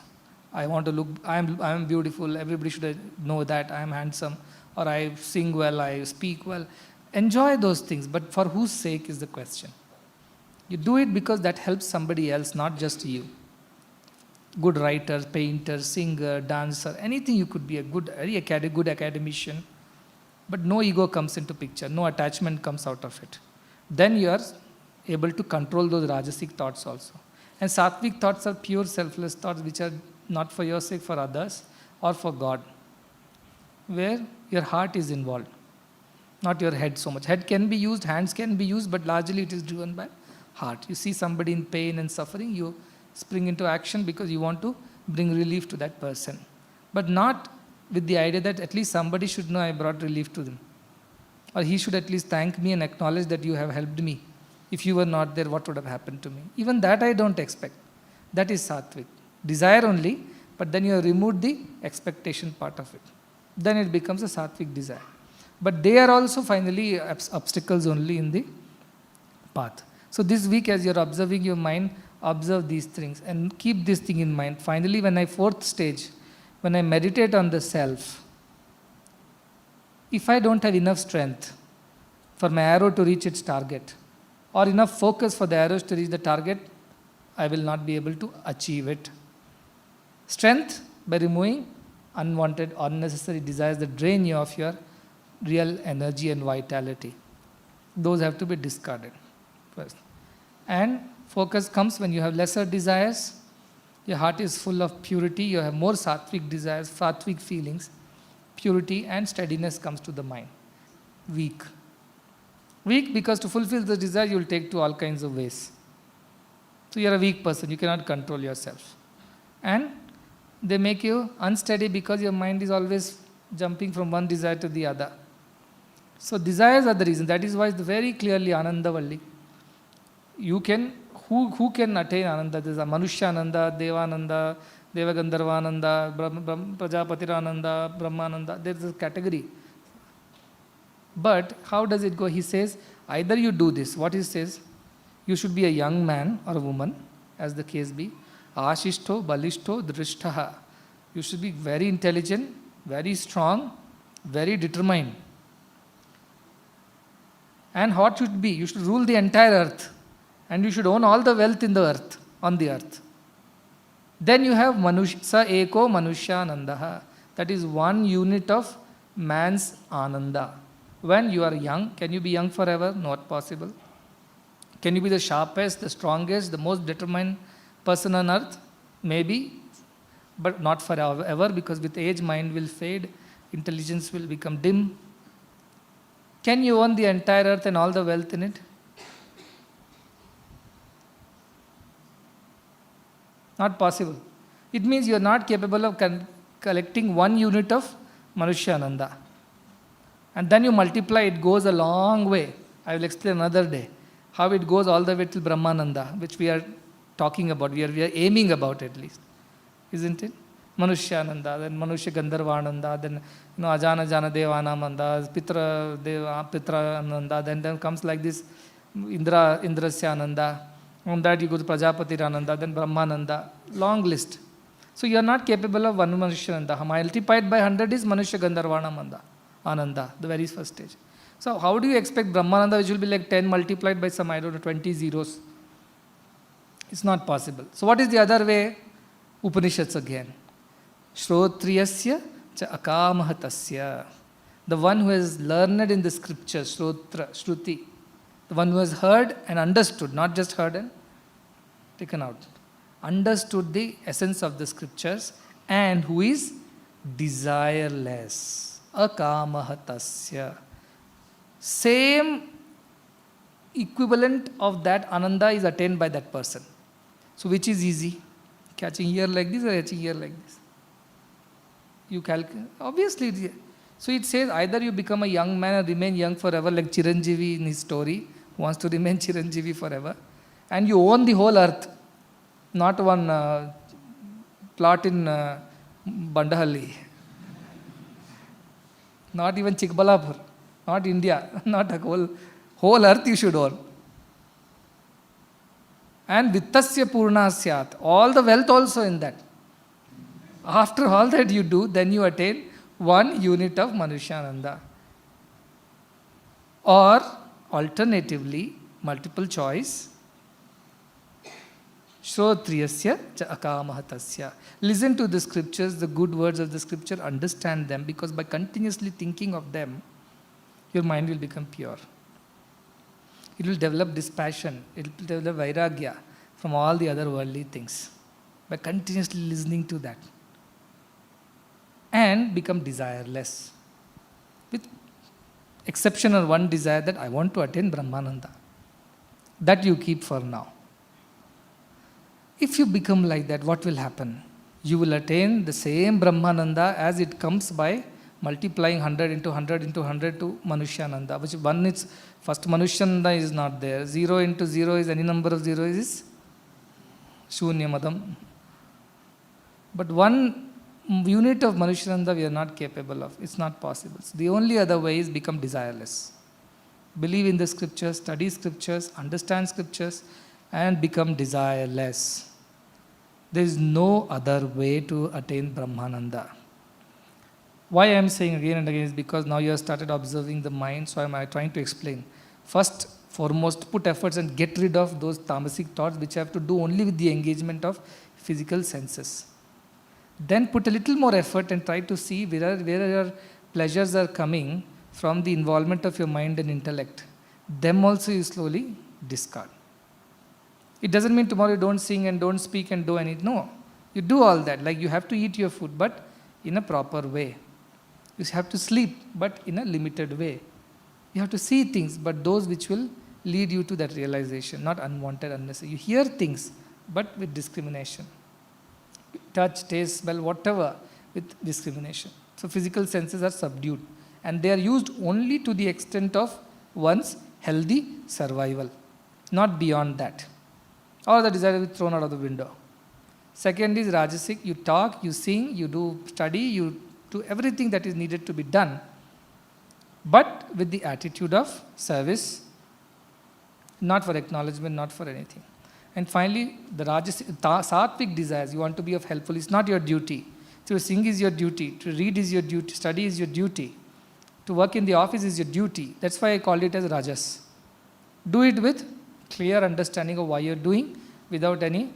I want to look, I am beautiful, everybody should know that I am handsome, or I sing well, I speak well. Enjoy those things, but for whose sake is the question. You do it because that helps somebody else, not just you. Good writer, painter, singer, dancer, anything you could be a good academician, but no ego comes into picture, no attachment comes out of it. Then you are able to control those Rajasic thoughts also. And Sattvic thoughts are pure selfless thoughts which are not for your sake, for others or for God, where your heart is involved, not your head so much. Head can be used, hands can be used, but largely it is driven by heart. You see somebody in pain and suffering, you spring into action because you want to bring relief to that person, but not with the idea that at least somebody should know I brought relief to them, or he should at least thank me and acknowledge that you have helped me. If you were not there, what would have happened to me? Even that I don't expect. That is Sattvic. Desire only, but then you have removed the expectation part of it. Then it becomes a Sattvic desire. But they are also finally obstacles only in the path. So this week, as you're observing your mind, observe these things and keep this thing in mind. Finally, fourth stage, when I meditate on the self, if I don't have enough strength for my arrow to reach its target, or enough focus for the arrows to reach the target, I will not be able to achieve it. Strength by removing unwanted, unnecessary desires that drain you of your real energy and vitality. Those have to be discarded first. And focus comes when you have lesser desires, your heart is full of purity, you have more Sattvic desires, Sattvic feelings, purity and steadiness comes to the mind. Weak. Weak because to fulfill the desire you will take to all kinds of ways. So you are a weak person, you cannot control yourself. And they make you unsteady because your mind is always jumping from one desire to the other. So desires are the reason. That is why it's very clearly Anandavalli. You can, who can attain Ananda? There is a Manushyananda, Devananda, Devagandharvananda, Prajapatirananda, Brahmananda. There is a category. But how does it go? He says, either you do this. What he says? You should be a young man or a woman, as the case be. Ashishto, balishto, drishtaha. You should be very intelligent, very strong, very determined. And what should be? You should rule the entire earth. And you should own all the wealth in the earth, on the earth. Then you have Sa Eko Manushyanandaha. That is one unit of man's Ananda. When you are young, can you be young forever? Not possible. Can you be the sharpest, the strongest, the most determined person on earth? Maybe, but not forever, because with age mind will fade, intelligence will become dim. Can you own the entire earth and all the wealth in it? Not possible. It means you are not capable of collecting one unit of Manushyananda. And then you multiply, it goes a long way. I will explain another day how it goes all the way till Brahmananda, which we are talking about, we are aiming about at least. Isn't it? Manushyananda, then Manusya Gandharvananda, then Ajana Jana Devanamanda, Pitrananda, then comes like this Indrasyananda. On that you go to Prajapatirananda, then Brahmananda. Long list. So you are not capable of one Manushyananda. Multiplied by 100 is Manusya Gandharvanamanda. Ananda, the very first stage. So how do you expect Brahmananda, which will be like 10 multiplied by some, 20 zeros? It's not possible. So what is the other way? Upanishads again. Shrotriyasya cha akamahatasya. The one who has learned in the scriptures, Shrotra, Shruti. The one who has heard and understood, not just heard and taken out. Understood the essence of the scriptures and who is desireless. Akamahatasya. Same equivalent of that Ananda is attained by that person. So which is easy? Catching here like this or catching here like this? You calculate. Obviously. So it says either you become a young man and remain young forever like Chiranjeevi in his story, who wants to remain Chiranjeevi forever, and you own the whole earth, not one plot in Bandahalli. Not even Chikbalapur, not India, not a whole earth you should own. And vittasya purna syat, all the wealth also in that. After all that you do, then you attain 1 unit of Manushyananda. Or alternatively, multiple choice, Shrotriyasya cha akamahatasya. Listen to the scriptures, the good words of the scripture, understand them, because by continuously thinking of them, your mind will become pure. It will develop dispassion, it will develop vairagya from all the other worldly things. By continuously listening to that. And become desireless. With exception of one desire, that I want to attain Brahmananda. That you keep for now. If you become like that, what will happen? You will attain the same Brahmananda as it comes by multiplying 100 into 100 into 100 to Manushyananda. Which one is, first Manushyananda is not there. 0 into 0 is any number of zeros is Shunyamadam. But 1 unit of Manushyananda we are not capable of. It's not possible. So the only other way is become desireless. Believe in the scriptures, study scriptures, understand scriptures, and become desireless. There is no other way to attain Brahmananda. Why I am saying again and again is because now you have started observing the mind, so I am trying to explain. First, foremost, put efforts and get rid of those tamasic thoughts which have to do only with the engagement of physical senses. Then put a little more effort and try to see where your pleasures are coming from the involvement of your mind and intellect. Them also you slowly discard. It doesn't mean tomorrow you don't sing and don't speak and do anything. No, you do all that. Like you have to eat your food, but in a proper way. You have to sleep, but in a limited way. You have to see things, but those which will lead you to that realization, not unwanted, unnecessary. You hear things, but with discrimination. Touch, taste, smell, whatever, with discrimination. So physical senses are subdued. And they are used only to the extent of one's healthy survival. Not beyond that. Or the desire will be thrown out of the window. Second is Rajasic. You talk, you sing, you do study, you do everything that is needed to be done. But with the attitude of service, not for acknowledgement, not for anything. And finally, the sattvic desires, you want to be of helpful, it's not your duty. To sing is your duty, to read is your duty, study is your duty, to work in the office is your duty. That's why I called it as rajas. Do it with clear understanding of why you're doing, without any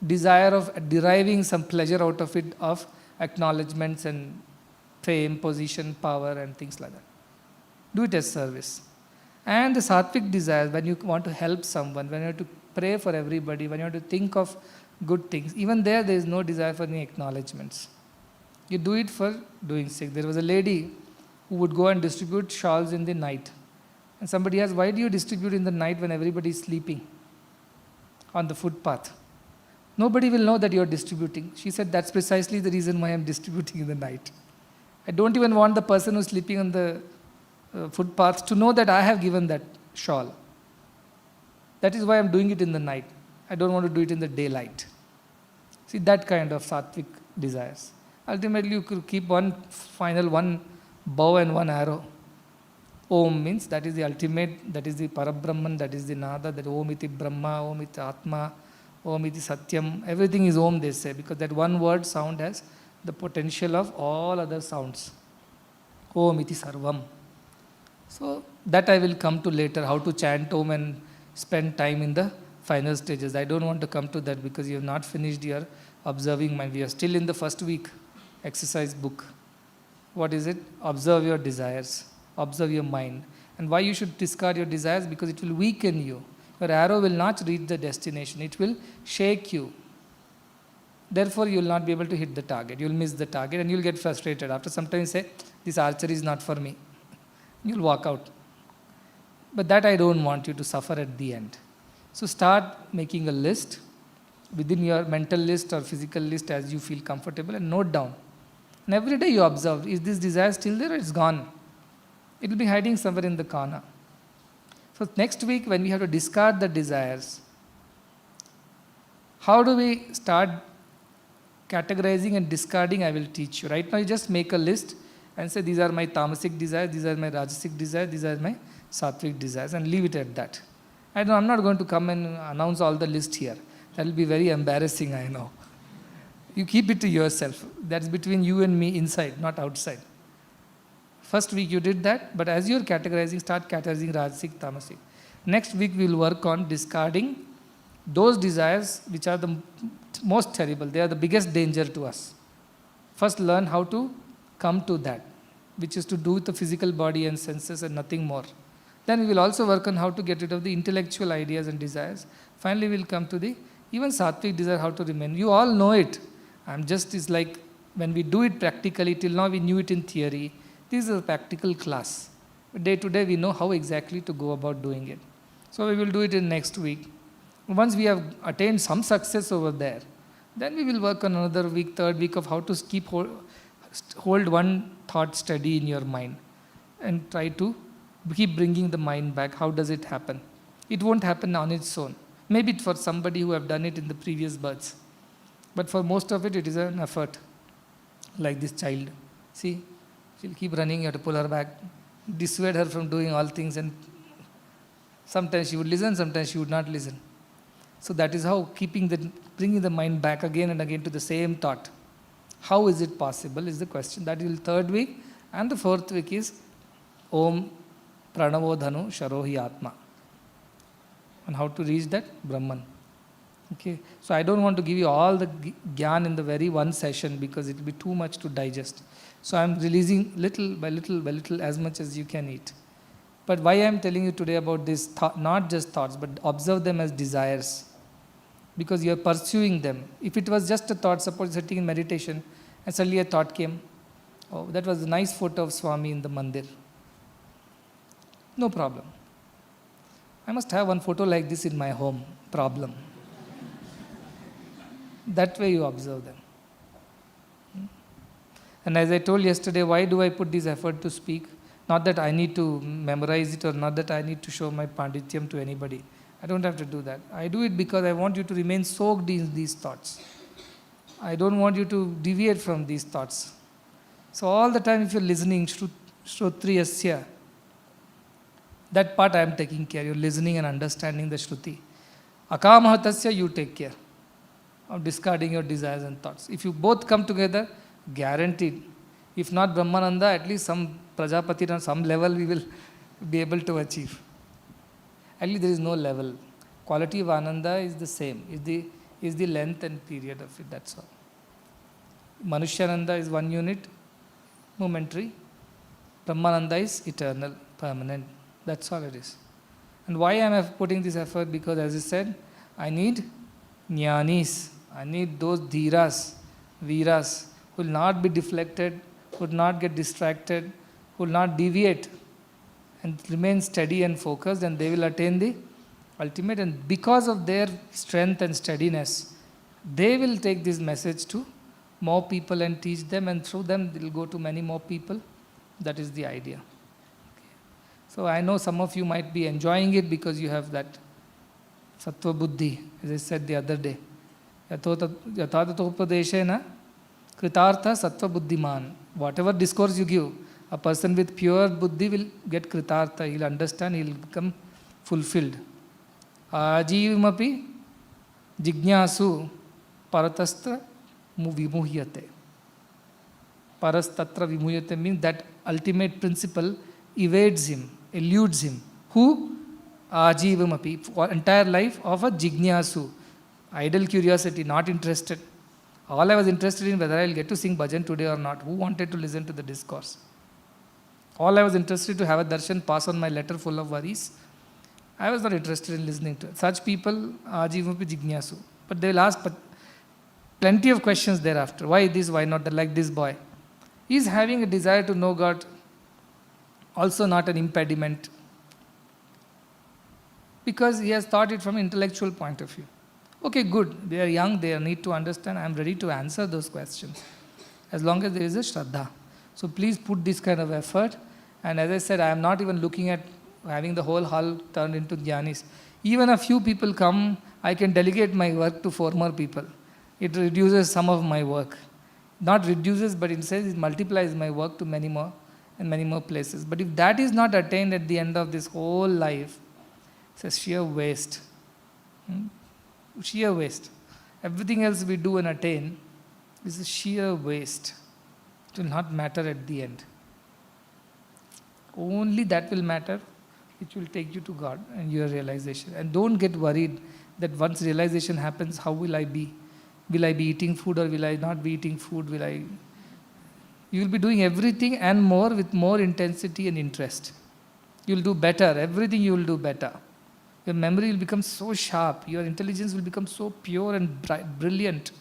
desire of deriving some pleasure out of it, of acknowledgements and fame, position, power and things like that. Do it as service. And the sattvic desires, when you want to help someone, when you have to pray for everybody, when you have to think of good things, even there is no desire for any acknowledgements. You do it for doing sake. There was a lady who would go and distribute shawls in the night. And somebody asked, why do you distribute in the night when everybody is sleeping on the footpath? Nobody will know that you are distributing. She said, that's precisely the reason why I am distributing in the night. I don't even want the person who is sleeping on the footpath to know that I have given that shawl. That is why I am doing it in the night. I don't want to do it in the daylight. See, that kind of sattvic desires. Ultimately, you could keep one bow and one arrow. Om means that is the ultimate, that is the Parabrahman, that is the Nada, that Om iti Brahma, Om iti Atma, Om iti Satyam. Everything is Om, they say, because that one word sound has the potential of all other sounds. Om iti Sarvam. So that I will come to later, how to chant Om and spend time in the final stages. I don't want to come to that because you have not finished your observing mind. We are still in the first week exercise book. What is it? Observe your desires. Observe your mind. And why you should discard your desires? Because it will weaken you. Your arrow will not reach the destination. It will shake you. Therefore, you will not be able to hit the target. You will miss the target and you will get frustrated. After some time you say, this archery is not for me. You will walk out. But that I don't want you to suffer at the end. So start making a list within your mental list or physical list as you feel comfortable and note down. And every day you observe, is this desire still there or it's gone? It will be hiding somewhere in the corner. So next week when we have to discard the desires, how do we start categorizing and discarding? I will teach you. Right now you just make a list and say these are my tamasic desires, these are my rajasic desires, these are my sattvic desires, and leave it at that. I'm not going to come and announce all the list here. That will be very embarrassing, I know. You keep it to yourself. That's between you and me inside, not outside. First week you did that, but as you're categorizing, start categorizing rajasic, tamasic. Next week we will work on discarding those desires which are the most terrible. They are the biggest danger to us. First learn how to come to that, which is to do with the physical body and senses and nothing more. Then we will also work on how to get rid of the intellectual ideas and desires. Finally we will come to the even sattvic desire, how to remain. You all know it. It's like when we do it practically, till now we knew it in theory. This is a practical class. Day to day we know how exactly to go about doing it. So we will do it in next week. Once we have attained some success over there, then we will work on another week, third week of how to hold one thought steady in your mind and try to keep bringing the mind back. How does it happen? It won't happen on its own. Maybe for somebody who have done it in the previous births. But for most of it, it is an effort. Like this child. See, she'll keep running, you have to pull her back, dissuade her from doing all things, and sometimes she would listen, sometimes she would not listen. So that is how bringing the mind back again and again to the same thought. How is it possible is the question. That is the third week. And the fourth week is Om Pranavo Dhanu Sharohi Atma. And how to reach that Brahman. Okay. So I don't want to give you all the gyan in the very one session because it will be too much to digest. So I am releasing little by little by little as much as you can eat. But why I am telling you today about this, not just thoughts, but observe them as desires. Because you are pursuing them. If it was just a thought, suppose sitting in meditation and suddenly a thought came, oh, that was a nice photo of Swami in the mandir. No problem. I must have one photo like this in my home. Problem. That way you observe them. And as I told yesterday, why do I put this effort to speak? Not that I need to memorize it or not that I need to show my pandityam to anybody. I don't have to do that. I do it because I want you to remain soaked in these thoughts. I don't want you to deviate from these thoughts. So all the time if you're listening, Shrotriyasya, that part I am taking care. You're listening and understanding the Shruti. Akamahatasya, you take care of discarding your desires and thoughts. If you both come together, guaranteed. If not Brahmananda, at least some Prajapati on some level we will be able to achieve. At least there is no level. Quality of Ananda is the same, is the length and period of it, that's all. Manushyananda is one unit, momentary. Brahmananda is eternal, permanent. That's all it is. And why am I putting this effort? Because as I said, I need jnanis. I need those dhiras, viras, who will not be deflected, who will not get distracted, who will not deviate and remain steady and focused, and they will attain the ultimate. And because of their strength and steadiness, they will take this message to more people and teach them, and through them they will go to many more people. That is the idea. So I know some of you might be enjoying it because you have that sattva buddhi, as I said the other day. Yathatatopadeshena kritartha sattva buddhiman. Whatever discourse you give, a person with pure buddhi will get kritartha. He will understand, he will become fulfilled. Ajivimapi jignasu paratastra vimuhyate. Parastatra vimuhyate means that ultimate principle evades him, eludes him. Who? Ajivamapi, for entire life of a jignasu. Idle curiosity, not interested. All I was interested in whether I will get to sing bhajan today or not. Who wanted to listen to the discourse? All I was interested to have a darshan, pass on my letter full of worries. I was not interested in listening to it. Such people, ajivamapi jignasu. But they will ask plenty of questions thereafter. Why this, why not that, like this boy. He is having a desire to know God, also not an impediment, because he has thought it from an intellectual point of view. Okay, good, they are young, they need to understand, I am ready to answer those questions, as long as there is a Shraddha. So please put this kind of effort, and as I said, I am not even looking at having the whole hall turned into jnanis. Even a few people come, I can delegate my work to 4 more people. It reduces some of my work. Not reduces, but it says it multiplies my work to many more and many more places. But if that is not attained at the end of this whole life, it's a sheer waste. Sheer waste. Everything else we do and attain is a sheer waste. It will not matter at the end. Only that will matter, which will take you to God and your realization. And don't get worried that once realization happens, how will I be? Will I be eating food or will I not be eating food? You will be doing everything and more with more intensity and interest. You will do better. Everything you will do better. Your memory will become so sharp. Your intelligence will become so pure and brilliant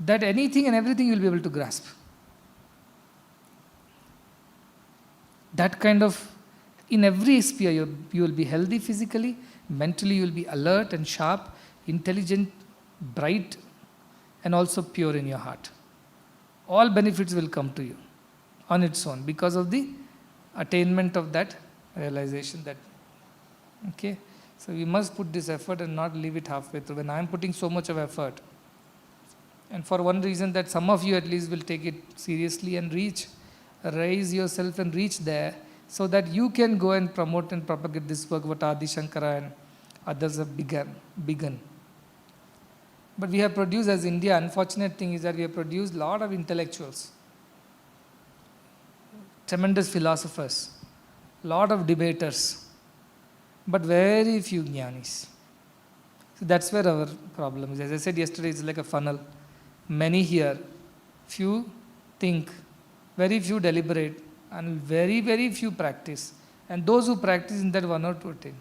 that anything and everything you will be able to grasp. That kind of, in every sphere, you will be healthy physically, mentally you will be alert and sharp, intelligent, bright, and also pure in your heart. All benefits will come to you on its own because of the attainment of that realization. Okay? So we must put this effort and not leave it halfway through. When I am putting so much of effort, and for one reason that some of you at least will take it seriously and raise yourself and reach there, so that you can go and promote and propagate this work what Adi Shankara and others have begun. But we have produced, as India, unfortunate thing is that we have produced a lot of intellectuals, tremendous philosophers, lot of debaters, but very few jnanis. So that's where our problem is. As I said yesterday, it's like a funnel. Many hear, few think, very few deliberate, and very, very few practice. And those who practice in that one or two attain.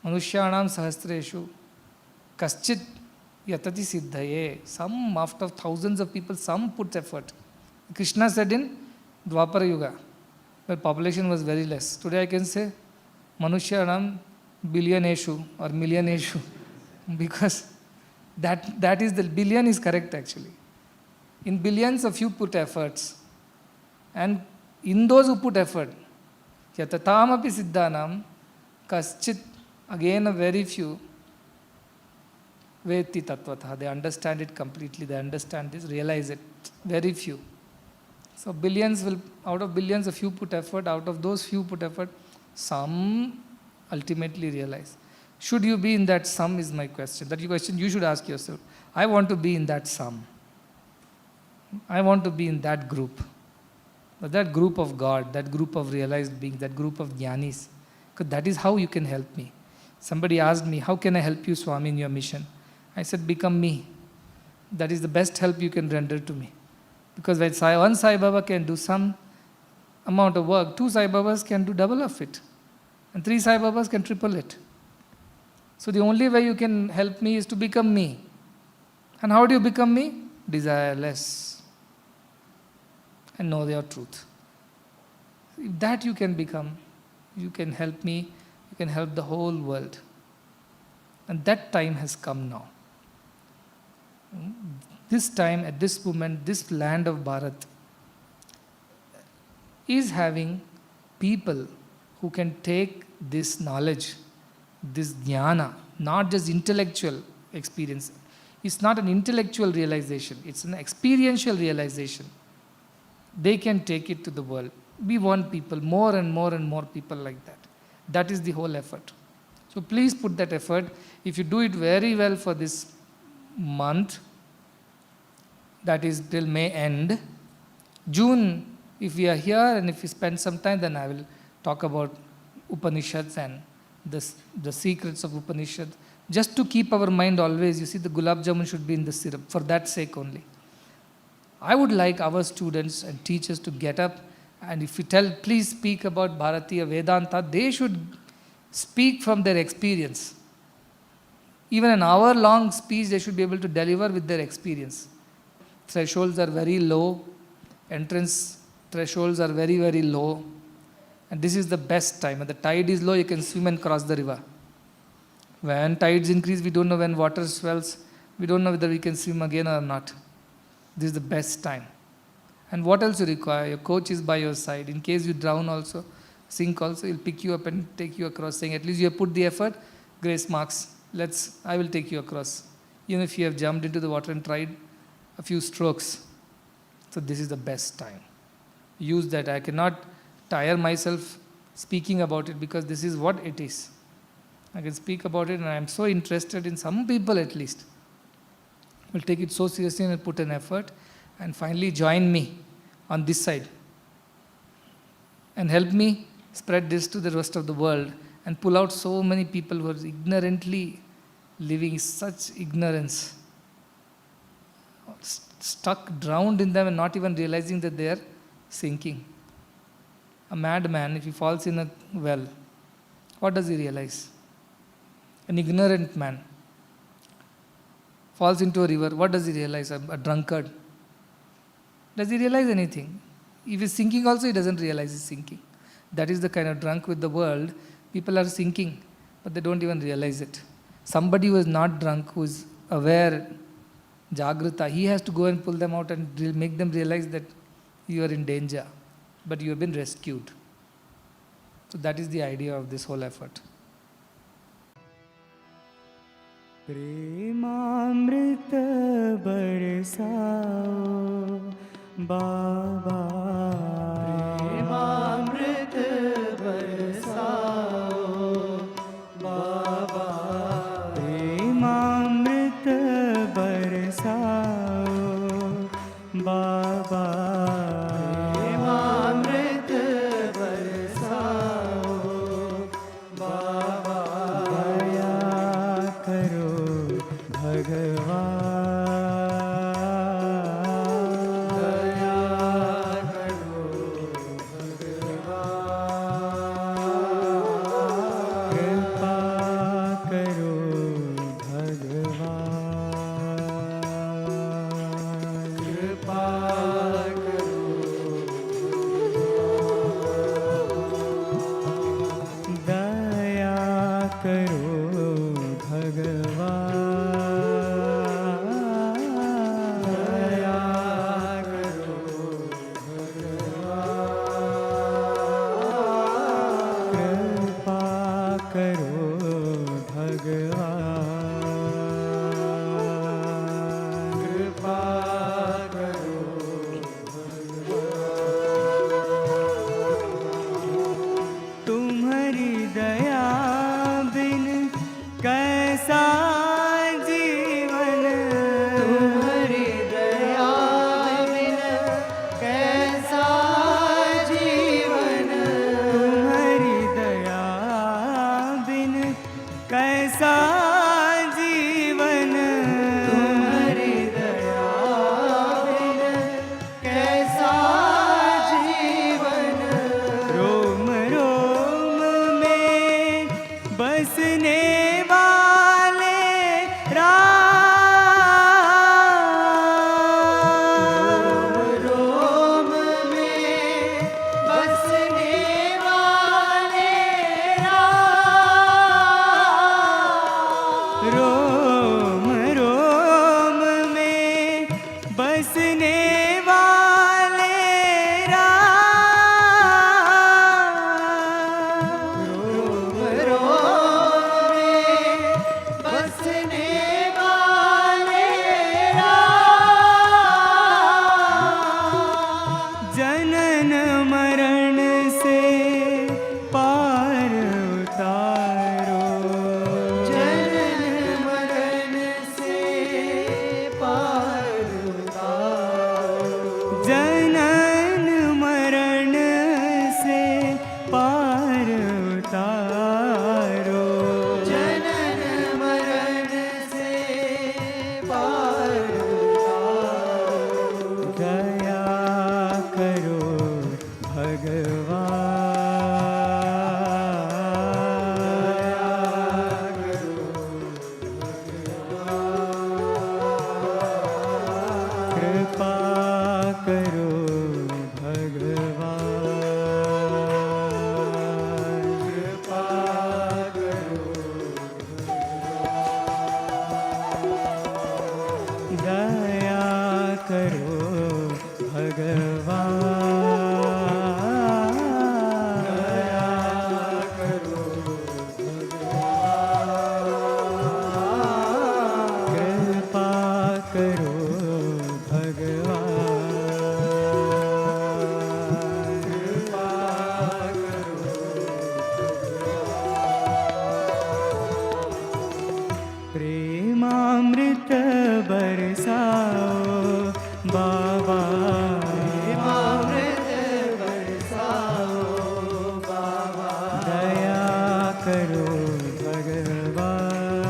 Manushyanam sahasreshu kaschit yatati siddhaye. Some, after thousands of people, some put effort. Krishna said in Dwapara Yuga, where population was very less. Today I can say Manushyanam billioneshu or millioneshu, because that is the billion is correct actually. In billions, a few put efforts. And in those who put effort, yatatam api siddhanam kaschit, again a very few, veti tatvatha, they understand it completely, they understand this, realize it, very few. So billions will, out of billions, a few put effort, out of those few put effort, some ultimately realize. Should you be in that sum is my question. That question you should ask yourself. I want to be in that sum. I want to be in that group. That group of God, that group of realized beings, that group of jnanis. Because that is how you can help me. Somebody asked me, how can I help you, Swami, in your mission? I said, become me. That is the best help you can render to me. Because when one Sai Baba can do some amount of work, 2 Sai Babas can do double of it. And 3 Sai Babas can triple it. So the only way you can help me is to become me. And how do you become me? Desireless. And know your truth. If that you can become, you can help me, you can help the whole world. And that time has come now. This time, at this moment, this land of Bharat is having people who can take this knowledge, this jnana, not just intellectual experience. It's not an intellectual realization, it's an experiential realization. They can take it to the world. We want people, more and more and more people like that. That is the whole effort. So please put that effort. If you do it very well for this month, that is till May end, June, if we are here and if we spend some time, then I will talk about Upanishads and the secrets of Upanishads. Just to keep our mind always, you see, the gulab jamun should be in the syrup, for that sake only. I would like our students and teachers to get up, and if you tell, please speak about Bharatiya Vedanta, they should speak from their experience. Even an hour-long speech, they should be able to deliver with their experience. Thresholds are very low, entrance thresholds are very, very low, and this is the best time. When the tide is low, you can swim and cross the river. When tides increase, we don't know when water swells, we don't know whether we can swim again or not. This is the best time. And what else you require? Your coach is by your side. In case you drown also, sink also, he'll pick you up and take you across, saying, at least you have put the effort, grace marks, I will take you across. Even if you have jumped into the water and tried a few strokes. So this is the best time. Use that. I cannot tire myself speaking about it because this is what it is. I can speak about it and I am so interested in some people at least will take it so seriously and put an effort and finally join me on this side and help me spread this to the rest of the world and pull out so many people who are ignorantly living such ignorance, stuck, drowned in them and not even realizing that they are sinking. A madman, if he falls in a well, what does he realize? An ignorant man falls into a river, what does he realize? A drunkard. Does he realize anything? If he's sinking also, he doesn't realize he's sinking. That is the kind of drunk with the world. People are sinking, but they don't even realize it. Somebody who is not drunk, who is aware, Jagrata, he has to go and pull them out and make them realize that you are in danger, but you have been rescued. So that is the idea of this whole effort. प्रेमामृत बरसाओ बाबा, प्रेमामृत बरसाओ बाबा, प्रेमामृत बरसाओ बाबा, प्रेमामृत बरसाओ बाबा, दया करो भगवान, दया करो भगवान, कृपा करो भगवान, कृपा करो भगवान, दया करो भगवान, दया करो भगवान, कृपा करो भगवान, कृपा करो भगवान, तुम्हारी दया बिन कैसा जीवन, तुम्हारी दया बिन कैसा जीवन, तुम्हारी दया बिन कैसा जीवन, तुम्हारी दया बिन कैसा जीवन, रोम रोम में बसने वाले राम, रोम में बसने वाले राम, रोम रोम में बसने वाले राम, रोम रोम में बसने वाले राम, जनन मरण से पार उतारो, जनन मरण से पार उतारो, जनन मरण से पार उतारो, जनन मरण से पार उतारो, दया करो भगवान, दया करो भगवान, कृपा करो भगवान, कृपा करो भगवान, दया करो भगवान, दया करो भगवान, कृपा करो प्रेमामृत बरसाओ बाबा, प्रेमामृत बरसाओ बाबा, दया करो भगवान,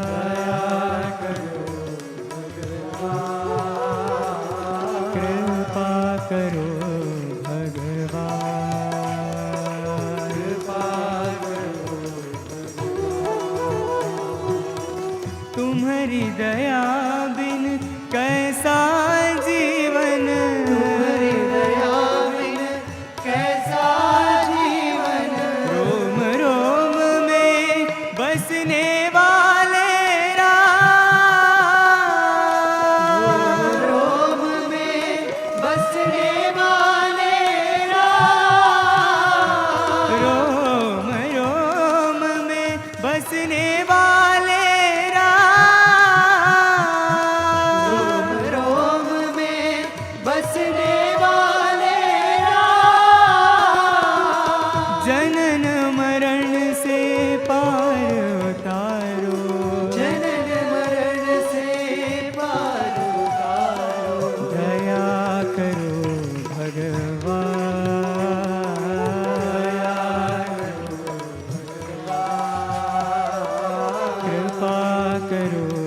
दया करो भगवान, कृपा करो भगवान, कृपा करो तुम्हारी दया बिन कैसा जीवन, तुम्हारी दया बिन कैसा जीवन, रोम रोम में बसने वाले राम, रोम में बसने वाले राम, रोम रोम में बसने वाले राम, रोम में बसने वाले राम, जनन मरण से पार उतारो, जनन मरण से पार उतारो, दया करो भगवान, कृपा करो